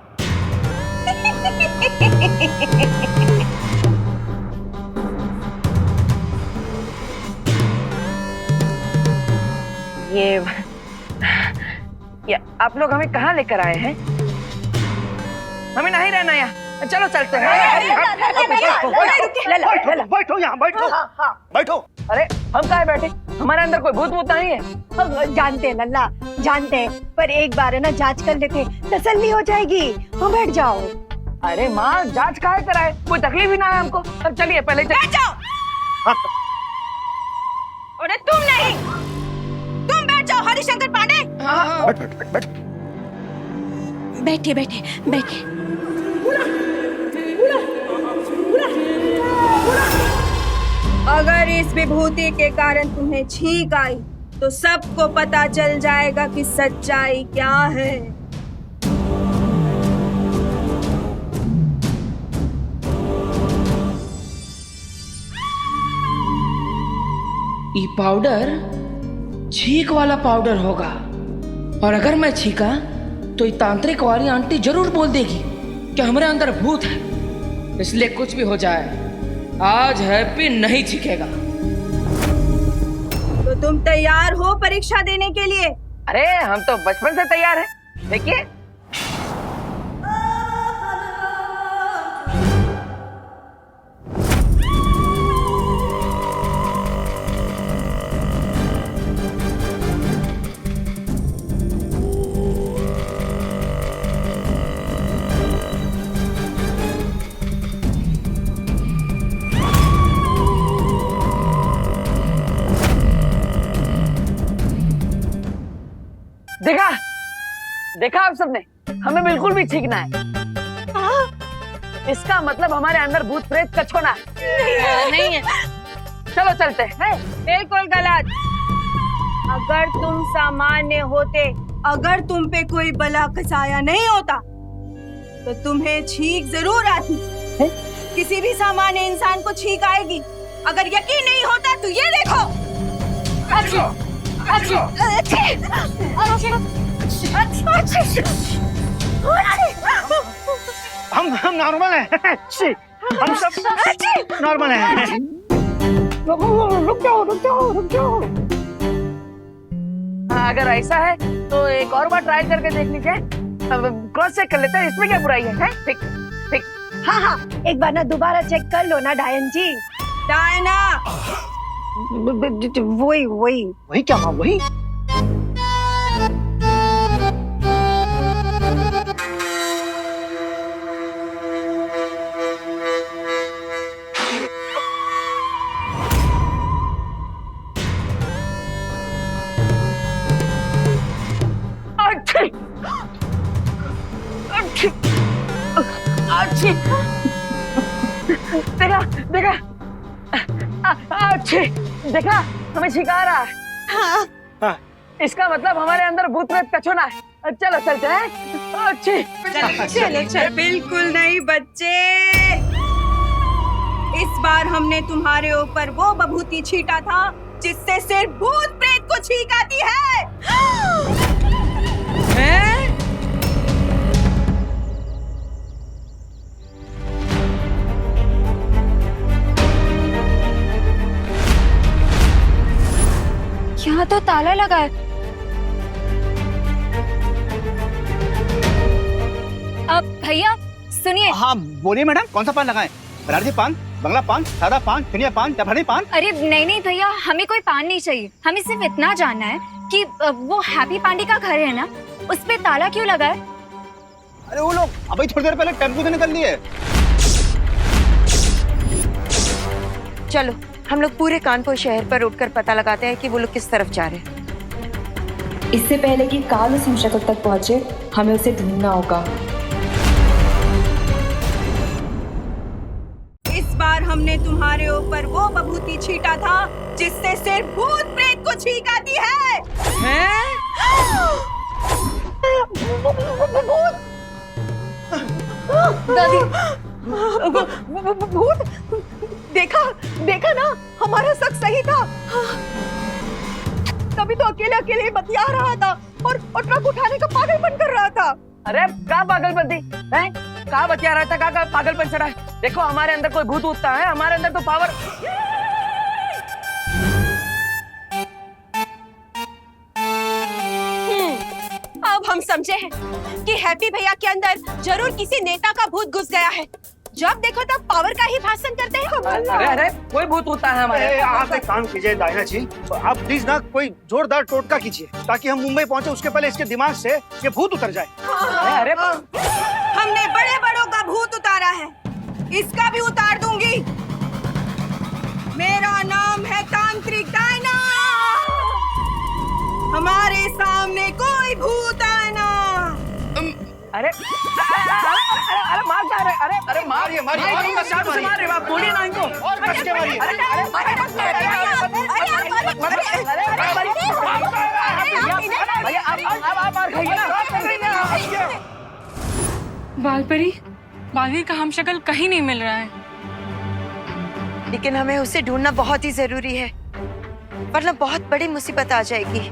ये आप लोग हमें कहाँ लेकर आए हैं? हमें नहीं रहना यहाँ, चलो चलते हैं। बैठो यहाँ, बैठो बैठो। अरे हम कहाँ बैठे? हमारे अंदर कोई भूत भूत नहीं है। हम जानते हैं लल्ला, जानते हैं, पर एक बार है ना जांच कर लेते, तसल्ली हो जाएगी। हाँ बैठ जाओ। अरे माँ जांच काहे कराए, कोई तकलीफ ही ना है हमको। अब चलिए पहले बैठ जाओ। अरे तुम नहीं, तुम बैठ जाओ हरिशंकर पांडे। बैठिए बैठिए बैठिए। अगर इस विभूति के कारण तुम्हें छींक आई तो सबको पता चल जाएगा कि सच्चाई क्या है। ये पाउडर छींक वाला पाउडर होगा, और अगर मैं छींका तो ये तांत्रिक वाली आंटी जरूर बोल देगी कि हमारे अंदर भूत है। इसलिए कुछ भी हो जाए आज हैप्पी नहीं छींकेगा। तो तुम तैयार हो परीक्षा देने के लिए? अरे हम तो बचपन से तैयार हैं। देखिए देखा देखा आप सबने, हमें बिल्कुल भी छींकना है। इसका मतलब हमारे अंदर भूत प्रेत का छोना नहीं है। चलो चलते हैं। बिल्कुल गलत। अगर तुम सामान्य होते, अगर तुम पे कोई बला कसाया नहीं होता तो तुम्हें छींक जरूर आती। किसी भी सामान्य इंसान को छींक आएगी। अगर यकीन नहीं होता तो ये देखो। हम नॉर्मल हैं। हम सब नॉर्मल हैं। रुक जाओ। अगर ऐसा है तो एक और बार ट्राई करके देख लीजिए। क्रॉस चेक कर लेते हैं, इसमें क्या बुराई है? ठीक ठीक। हाँ एक बार ना दोबारा चेक कर लो ना डायन जी। डायना वही वही वही क्या माँ, वही? देखा देखा अच्छे देखा, हमें छिका रहा है। हाँ। इसका मतलब हमारे अंदर भूत प्रेत कछुना है। चलो चलते हैं। अच्छे चलो चलो। बिल्कुल नहीं बच्चे, इस बार हमने तुम्हारे ऊपर वो बभूति छीटा था जिससे सिर्फ भूत प्रेत को छींक आती है। हैं? यहाँ तो ताला लगा है। अब भैया सुनिए। हाँ बोलिए मैडम, कौन सा पान लगाएं? बनारसी पान, बंगला पान, सादा पान, धनिया पान, जाफरानी पान? अरे नहीं भैया, हमें कोई पान नहीं चाहिए। हमें सिर्फ इतना जानना है कि वो हैप्पी पांडे का घर है ना, उस पे ताला क्यों लगा है? अरे वो लोग अभी थोड़ी देर पहले टेम्पो से निकल लिए। चलो हम लोग पूरे कानपुर शहर पर उठकर पता लगाते हैं कि वो लोग किस तरफ जा रहे हैं। इससे पहले कि काल उस हिमशक्ल तक पहुंचे, हमें उसे ढूंढना होगा। इस बार हमने तुम्हारे ऊपर वो बभूति छीटा था जिससे सिर्फ भूत प्रेत को छींक आती है। हैं? दादी, भूत? देखा ना, हमारा शक सही था। तभी तो अकेले अकेले बतिया रहा था और ट्रक उठाने का पागलपन कर रहा था। अरे का पागलपंती है? का बतिया रहा था? का पागलपन चढ़ा है? देखो हमारे अंदर कोई भूत उठता है, हमारे अंदर तो पावर। अब हम समझे हैं कि हैप्पी भैया के अंदर जरूर किसी नेता का भूत घुस गया है। जब देखो तब पावर का ही भाषण करते हैं। अरे कोई भूत होता है हमारे। आप एक काम कीजिए डायना जी, आप प्लीज ना कोई जोरदार टोटका कीजिए ताकि हम मुंबई पहुंचे उसके पहले इसके दिमाग से ये भूत उतर जाए। अरे हमने बड़े बड़ों का भूत उतारा है, इसका भी उतार दूंगी। मेरा नाम है तांत्रिक डायना। हमारे सामने कोई भूत आना। अरे मार अरे मारिए बोलिए ना इनको। और कस के मारिए। बालपरी, बालवीर का हमशक्ल कहीं नहीं मिल रहा है। लेकिन हमें उसे ढूंढना बहुत ही जरूरी है, वरना बहुत बड़ी मुसीबत आ जाएगी।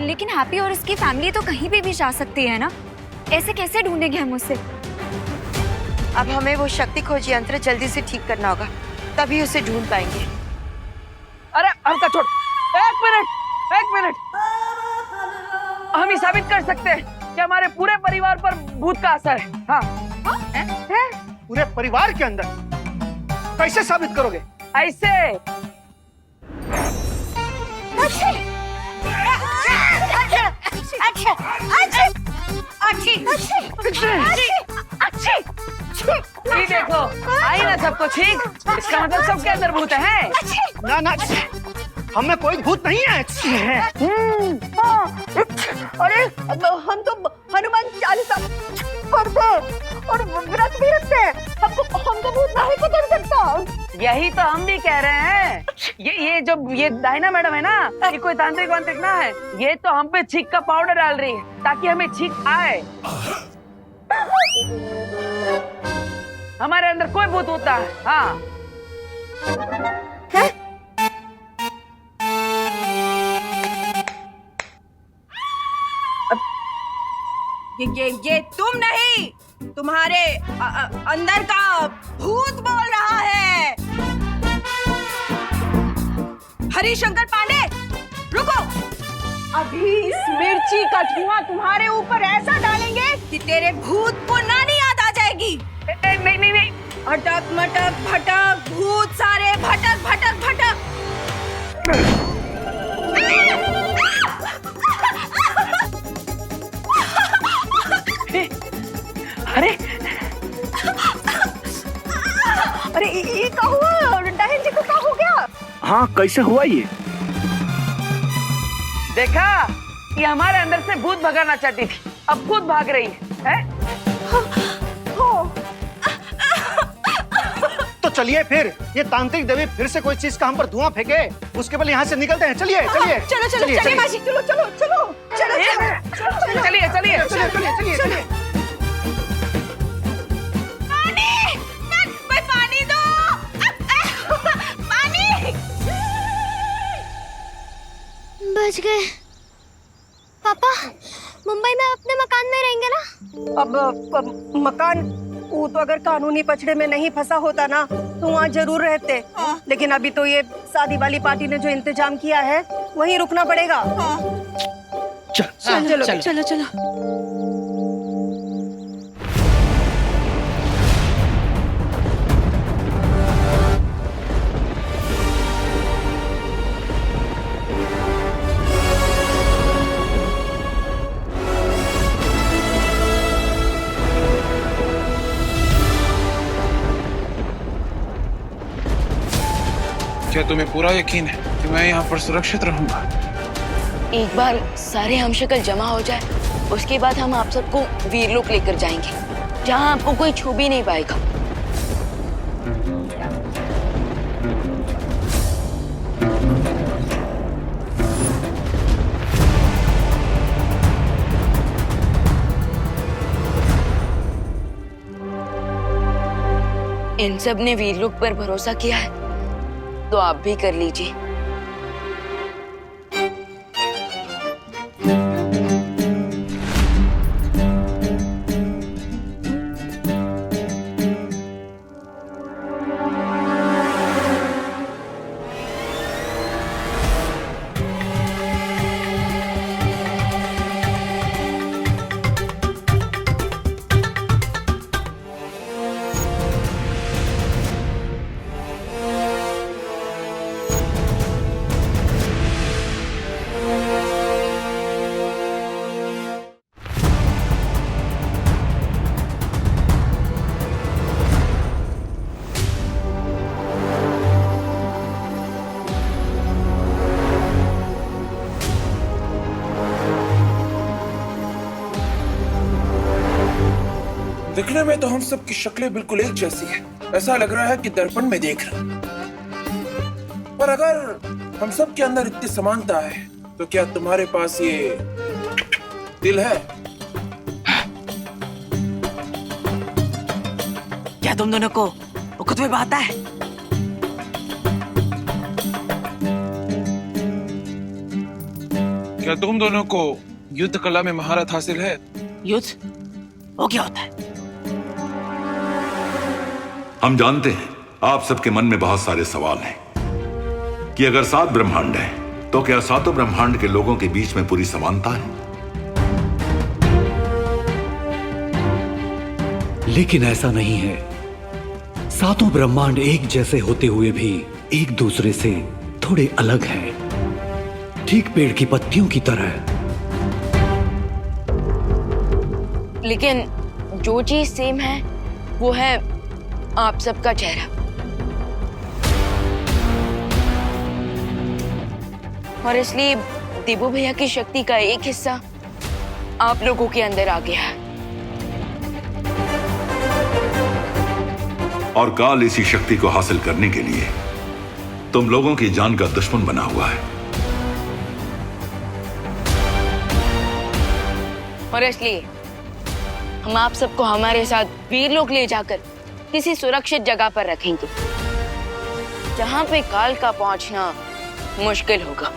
लेकिन हैप्पी और उसकी फैमिली तो कहीं भी जा सकती है ना, ऐसे कैसे ढूंढेंगे हम उसे? अब हमें वो शक्ति खोज यंत्र जल्दी से ठीक करना होगा, तभी उसे ढूंढ पाएंगे। अरे हमका छोड़, एक मिनट। हम ही साबित कर सकते हैं कि हमारे पूरे परिवार पर भूत का असर है। हाँ। पूरे परिवार के अंदर? कैसे साबित करोगे? ऐसे। ये देखो, आई ना सबको ठीक। इसका मतलब सबके अंदर भूत है। ना हमें कोई भूत नहीं है। अरे हम तो हनुमान चालीसा पढ़ते और व्रत भी रखते हैं। हमको भूत नहीं को डर सकता। यही तो हम भी कह रहे हैं। ये डायना मैडम है ना, ये कोई तांत्रिक वांत्रिक ना है। ये तो हम पे छींक का पाउडर डाल रही है ताकि हमें छींक आए। हमारे अंदर कोई भूत होता है। हाँ। ये तुम नहीं, तुम्हारे अंदर का भूत बोल रहा है। हरिशंकर पांडे, रुको। अभी इस मिर्ची का धुआं तुम्हारे ऊपर ऐसा डालेंगे कि तेरे भूत को नानी याद आ जाएगी। नहीं। अटक मटक भटक, भूत सारे भटक भटक भटक। अरे अरे ये क्या हुआ? डायन जी को क्या हो गया? हाँ, कैसे हुआ ये? देखा, ये हमारे अंदर से भूत भगाना चाहती थी, अब खुद भाग रही है? तो चलिए फिर, ये तांत्रिक देवी फिर से कोई चीज का हम पर धुआं फेंके, उसके पहले यहाँ से निकलते हैं। चलिए चलिए चलो चलो चलिए मासी, चलो चलो चलो चलो चलिए चलिए चलिए चलिए चलिए। पानी दो, पानी। बच गए। पापा, मुंबई में अपने मकान में रहेंगे ना? अब मकान, वो तो अगर कानूनी पचड़े में नहीं फंसा होता ना तो वहाँ जरूर रहते। लेकिन अभी तो ये शादी वाली पार्टी ने जो इंतजाम किया है वहीं रुकना पड़ेगा। चलो चलो चलो चलो। क्या तुम्हें पूरा यकीन है कि मैं यहाँ पर सुरक्षित रहूंगा? एक बार सारे हमशक्ल जमा हो जाए, उसके बाद हम आप सबको वीरलोक लेकर जाएंगे, जहाँ आपको कोई छू भी नहीं पाएगा। इन सब ने वीरलोक पर भरोसा किया है, तो आप भी कर लीजिए। दिखने में तो हम सब की शक्लें बिल्कुल एक जैसी है, ऐसा लग रहा है कि दर्पण में देख रहे हैं। पर अगर हम सब के अंदर इतनी समानता है तो क्या तुम्हारे पास ये दिल है? क्या तुम दोनों को वो खुद में बात है? क्या तुम दोनों को युद्ध कला में महारत हासिल है? युद्ध? वो क्या होता है? हम जानते हैं आप सबके मन में बहुत सारे सवाल हैं कि अगर 7 ब्रह्मांड हैं, तो क्या सातों ब्रह्मांड के लोगों के बीच में पूरी समानता है? लेकिन ऐसा नहीं है। सातों ब्रह्मांड एक जैसे होते हुए भी एक दूसरे से थोड़े अलग हैं, ठीक पेड़ की पत्तियों की तरह। लेकिन जो चीज सेम है वो है आप सबका चेहरा। और इसलिए दिबू भैया की शक्ति का एक हिस्सा आप लोगों के अंदर आ गया है। और काल इसी शक्ति को हासिल करने के लिए तुम लोगों की जान का दुश्मन बना हुआ है। और इसलिए हम आप सबको हमारे साथ वीरलोक ले जाकर किसी सुरक्षित जगह पर रखेंगे, जहां पे काल का पहुंचना मुश्किल होगा।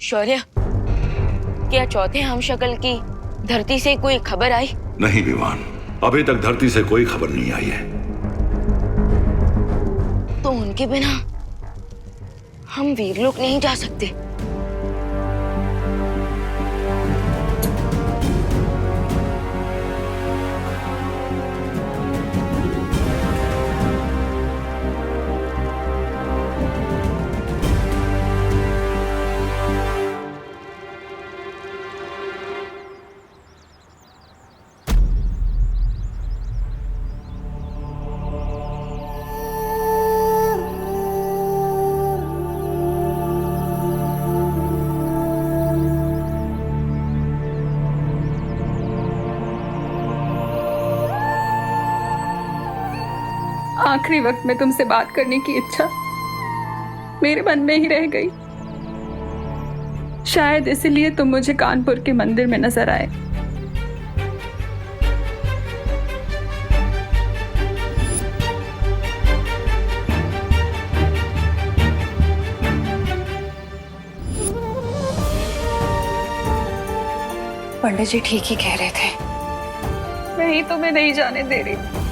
शौर्य, क्या चौथे हमशक्ल की धरती से कोई खबर आई? नहीं विवान, अभी तक धरती से कोई खबर नहीं आई है। तो उनके बिना हम वीरलोक नहीं जा सकते। आखिरी वक्त में तुमसे बात करने की इच्छा मेरे मन में ही रह गई। शायद इसलिए तुम मुझे कानपुर के मंदिर में नजर आए। पंडित जी ठीक ही कह रहे थे। मैं ही तुम्हें नहीं जाने दे रही।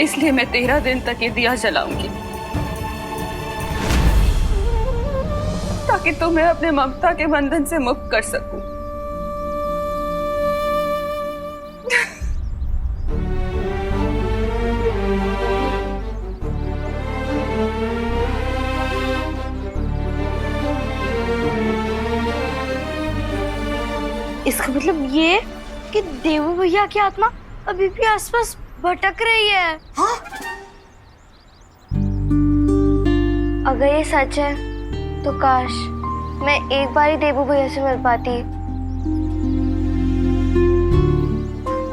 इसलिए मैं 13 दिन तक ये दिया जलाऊंगी, ताकि तुम्हें अपने ममता के बंधन से मुक्त कर सकूं। इसका मतलब ये कि देवू भैया की आत्मा अभी भी आसपास भटक रही है। हाँ? अगर ये सच है तो काश मैं एक बार ही देवू भैया से मिल पाती।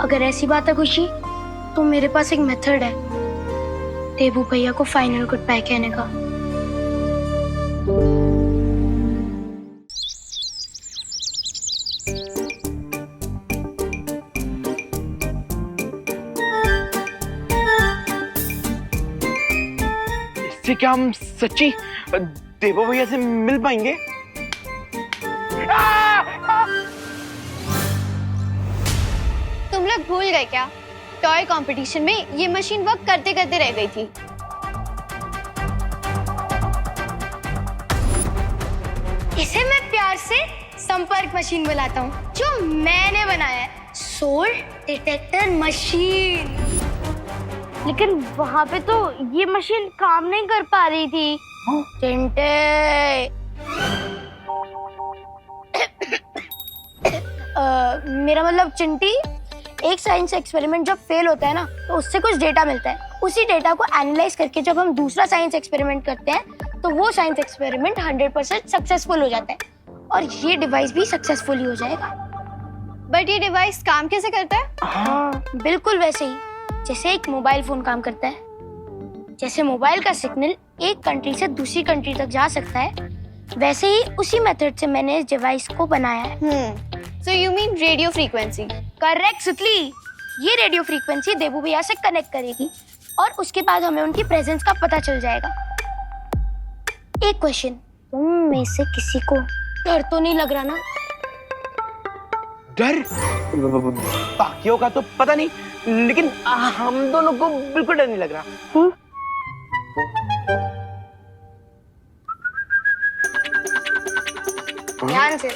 अगर ऐसी बात है खुशी, तो मेरे पास एक मेथड है देवू भैया को फाइनल गुड बाय कहने का। क्या हम सच्ची देवो भैया से मिल पाएंगे? तुम लोग भूल गए क्या? टॉय कंपटीशन में ये मशीन वर्क करते करते रह गई थी। इसे मैं प्यार से संपर्क मशीन बुलाता हूँ, जो मैंने बनाया है, सोल डिटेक्टर मशीन। लेकिन वहाँ पे तो ये मशीन काम नहीं कर पा रही थी। चिंटे मेरा मतलब चिंटी, एक साइंस एक्सपेरिमेंट जब फेल होता है ना, तो उससे कुछ डेटा मिलता है। उसी डेटा को एनालाइज करके जब हम दूसरा साइंस एक्सपेरिमेंट करते हैं, तो वो साइंस एक्सपेरिमेंट 100% सक्सेसफुल हो जाता है और ये डिवाइस भी सक्सेसफुल ही हो जाएगा। बट ये डिवाइस काम कैसे करता है? हाँ, बिल्कुल वैसे ही जैसे एक मोबाइल फोन काम करता है। जैसे मोबाइल का सिग्नल एक कंट्री से दूसरी कंट्री तक जा सकता है, वैसे ही उसी मेथड से मैंने इस डिवाइस को बनाया है। So you mean radio frequency? Correct सुतली। ये रेडियो फ्रीक्वेंसी देवू भैया से कनेक्ट करेगी और उसके बाद हमें उनकी प्रेजेंस का पता चल जाएगा। एक क्वेश्चन, तुम में से किसी को डर तो नहीं लग रहा ना? डर? बाकियों का तो पता नहीं, लेकिन हम दोनों को बिल्कुल डर नहीं लग रहा। ध्यान से।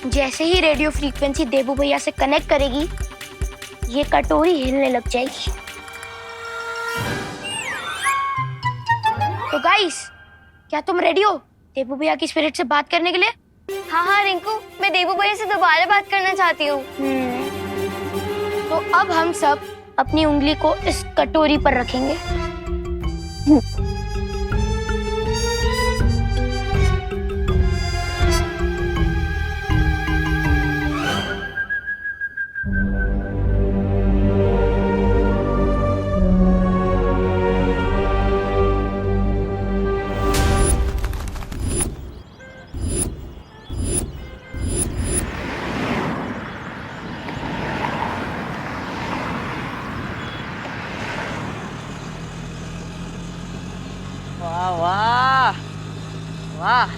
जैसे ही रेडियो फ्रीक्वेंसी देवू भैया से कनेक्ट करेगी, ये कटोरी हिलने लग जाएगी। तो गाइस, क्या तुम रेडी हो देवू भैया की स्पिरिट से बात करने के लिए? हाँ हाँ रिंकू, मैं देवू भैया से दोबारा बात करना चाहती हूँ। तो अब हम सब अपनी उंगली को इस कटोरी पर रखेंगे। वाह वाह वाह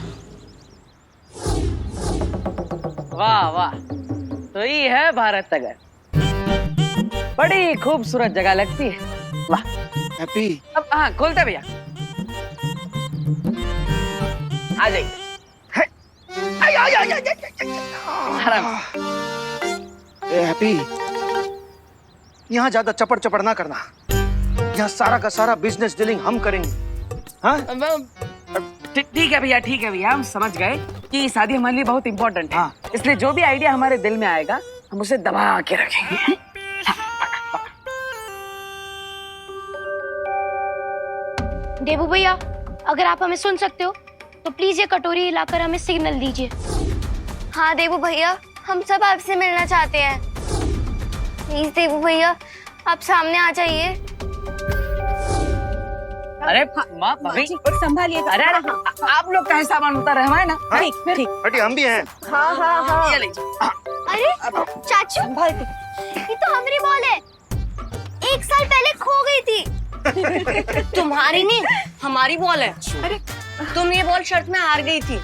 वाह वाह, तो ये है भारत नगर। बड़ी खूबसूरत जगह लगती है। वाह हैप्पी। अब हाँ खोलते भैया, आ जाइए। आराम। हैप्पी, यहाँ ज्यादा चपड़ चपड़ ना करना। यहाँ सारा का सारा बिजनेस डीलिंग हम करेंगे। हाँ? ठीक है भैया, ठीक है भैया, हम समझ गए कि शादी हमारे लिए बहुत इम्पोर्टेंट है। हाँ। इसलिए जो भी आइडिया हमारे दिल में आएगा, हम उसे दबा के रखेंगे। देवू भैया, अगर आप हमें सुन सकते हो तो प्लीज ये कटोरी हिलाकर हमें सिग्नल दीजिए। हाँ देवू भैया, हम सब आपसे मिलना चाहते हैं। प्लीज देवू भैया, आप सामने आ जाइए। अरे माँ भाभी संभालिएगा। अरे आप लोग कहीं सामान उतार रहे हैं ना? ठीक ठीक। हटी, हम भी हैं। हाँ हाँ हाँ। ये लीजिए। अरे चाचू, ये तो हमारी बॉल है, 1 साल पहले खो गई थी। तुम्हारी नहीं, हमारी बॉल है। अरे तुम ये बॉल शर्त में हार गई थी।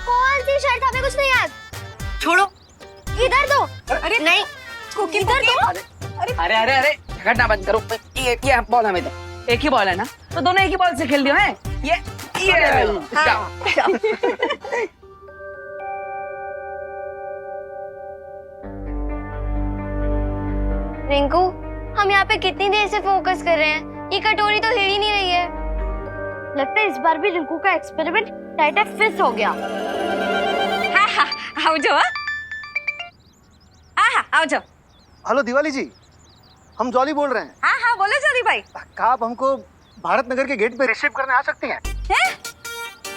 कौन सी शर्ट, हमें कुछ नहीं याद। छोड़ो। इधर दो। अरे नहीं, इधर दो। अरे अरे अरे झगड़ना बंद करो। ये बॉल हमें दो। एक ही बॉल है ना, तो दोनों एक ही बॉल से खेल दियो हैं। ये जाओ। रिंकू, हम यहाँ पे कितनी देर से फोकस कर रहे हैं, ये कटोरी तो हिल ही नहीं रही है। लगता है इस बार भी रिंकू का एक्सपेरिमेंट टाइट फिक्स हो गया। हाँ हाँ, आओ जाओ। हाँ हाँ, आओ जाओ। हेलो दिवाली जी, हम जॉली बोल रहे हैं। हाँ हाँ, बोलो जॉली भाई। क्या आप हमको भारत नगर के गेट पे रिसीव करने आ सकती हैं? हैं?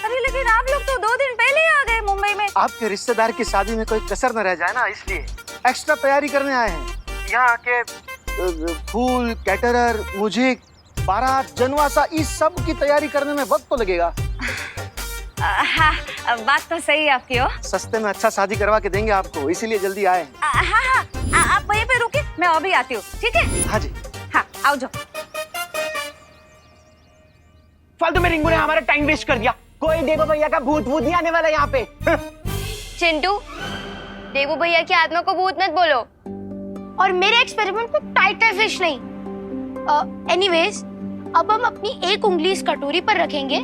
अरे लेकिन आप लोग तो 2 दिन पहले ही आ गए मुंबई में। आपके रिश्तेदार की शादी में कोई कसर न रह जाए ना, इसलिए एक्स्ट्रा तैयारी करने आए हैं। यहाँ आके फूल, कैटरर, म्यूजिक, बारात, जनवासा, इस सब की तैयारी करने में वक्त तो लगेगा। हाँ, बात तो सही है आपकी। हो सस्ते में अच्छा शादी करवा के देंगे आपको, इसीलिए जल्दी आए हैं। हाँ हाँ, आप वहीं पे रुके, मैं अभी आती हूँ। ठीक है? हाँ जी। हाँ, आओ जाओ। फालतू में रिंकू ने हमारा टाइम वेस्ट कर दिया। कोई देवू भैया का भूत नहीं आने वाला यहाँ पे। चिंटू, देवू भैया की आत्मा को भूत मत बोलो, और मेरे एक्सपेरिमेंट को टाइटर फिश नहीं। एनीवेज, अब हम अपनी एक उंगली इस कटोरी पर रखेंगे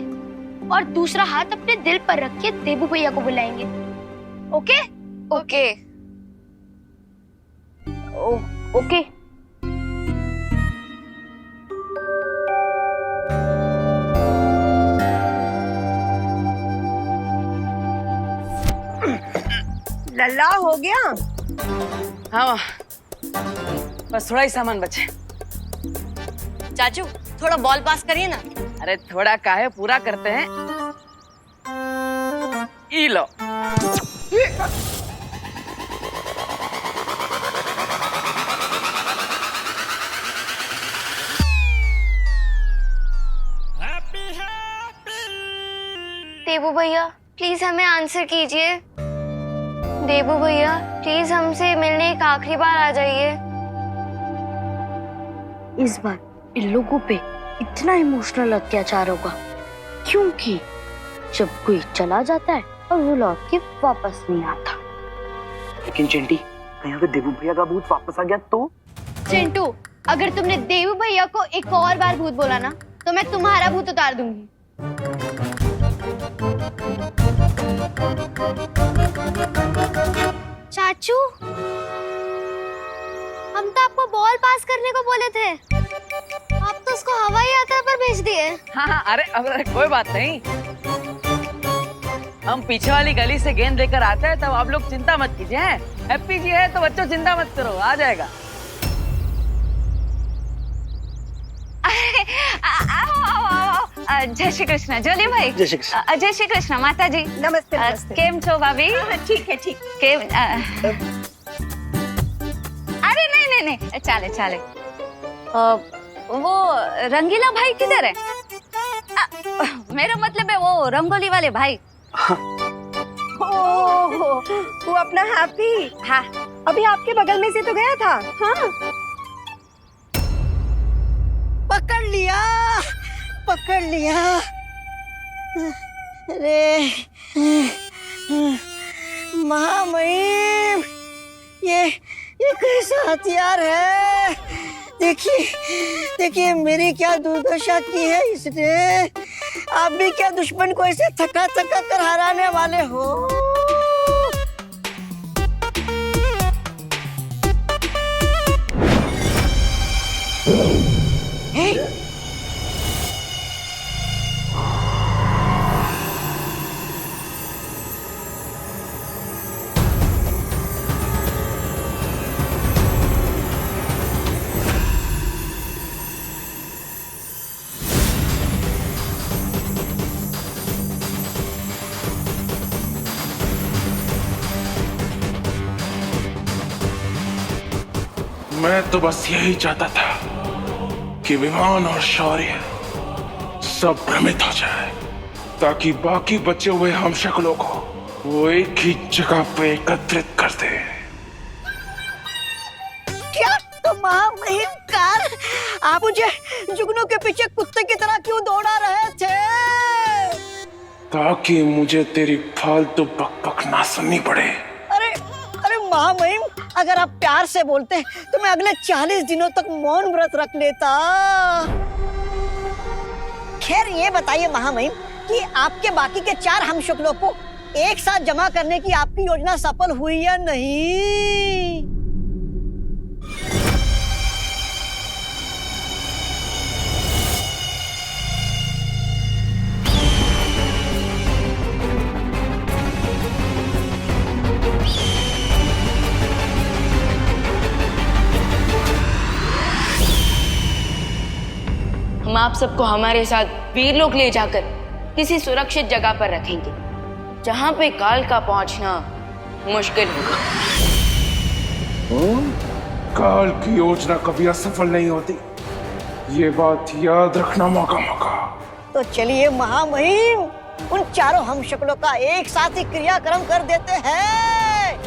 और दूसरा हाथ अपने दिल पर रख के देवू भैया को बुलाएंगे। ओके? ओके। ओके। लल्ला हो गया। हाँ, बस थोड़ा ही सामान बचे। चाचू थोड़ा बॉल पास करिए ना। अरे थोड़ा काहे, पूरा करते हैं। ई लो। देवू भैया, प्लीज हमें आंसर कीजिए। देवू भैया, प्लीज हमसे मिलने एक आखिरी बार आ जाइए। इस बार इन लोगों पे इतना इमोशनल अत्याचार होगा, क्योंकि जब कोई चला जाता है और वो लौट के वापस नहीं आता। लेकिन चिंटी, कहीं अगर देवू भैया का भूत वापस आ गया तो? चिंटू, अगर तुमने देवू भैया को एक और बार भूत बोला ना, तो मैं तुम्हारा भूत उतार दूंगी। चाचू, हम तो आपको बॉल पास करने को बोले थे, आप तो उसको हवाई यात्रा पर भेज दिए। हाँ, अरे कोई बात नहीं। हम पीछे वाली गली से गेंद लेकर आते हैं, तब आप लोग चिंता मत कीजिए। हैप्पी जी है तो बच्चों चिंता मत करो, आ जाएगा। जय श्री कृष्ण जोली भाई। जय श्री कृष्ण। जय श्री कृष्ण माता जी। नमस्ते नमस्ते। केम छो भाभी? ठीक है ठीक। केम अरे नहीं नहीं नहीं, चाले चाले। वो रंगीला भाई किधर है? मेरा मतलब है वो रंगोली वाले भाई। ओह, वो अपना हैप्पी। हाँ, अभी आपके बगल में से तो गया था। हाँ, पकड़ लिया, पकड़ लिया। अरे महामहिम, ये कैसा हथियार है? देखिए देखिए मेरी क्या दुर्दशा की है इसने। आप भी क्या दुश्मन को ऐसे थका थका कर हराने वाले हो? मैं तो बस यही चाहता था कि विमान और शौर्य सब भ्रमित हो जाए, ताकि बाकी बचे हुए हम शक्लों को वो एक ही जगह पे एकत्रित कर दे। क्या तो महामहिम काल, आप मुझे जुगनू के पीछे कुत्ते की तरह क्यों दौड़ा रहे थे? ताकि मुझे तेरी फालतू बकबक ना सुननी पड़े। अरे अरे महामहिम, अगर आप प्यार से बोलते तो मैं अगले 40 दिनों तक मौन व्रत रख लेता। खैर ये बताइए महामहिम कि आपके बाकी के 4 हमशक्लों को एक साथ जमा करने की आपकी योजना सफल हुई या नहीं? हम आप सबको हमारे साथ वीरलोक ले जाकर किसी सुरक्षित जगह पर रखेंगे, जहां पे काल का पहुंचना मुश्किल होगा। काल की योजना कभी असफल नहीं होती, ये बात याद रखना। मौका मौका तो चलिए महामहिम, उन 4 हमशक्लों का एक साथ ही क्रियाक्रम कर देते हैं।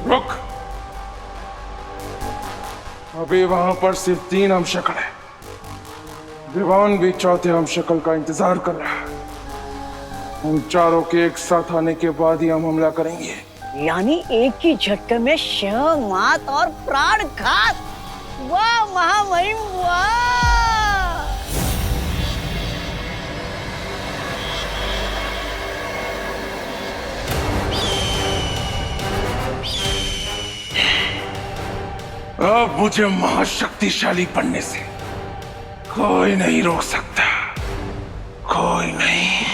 रुक, अभी वहां पर सिर्फ 3 हमशक्ल है। विवान भी चौथे हमशक्ल का इंतजार कर रहा है। उन 4 के एक साथ आने के बाद ही हम हमला करेंगे। यानी एक ही झटके में शिव, मात और प्राण घात। वाह महामहिम वाह! अब मुझे महाशक्तिशाली बनने से कोई नहीं रोक सकता, कोई नहीं।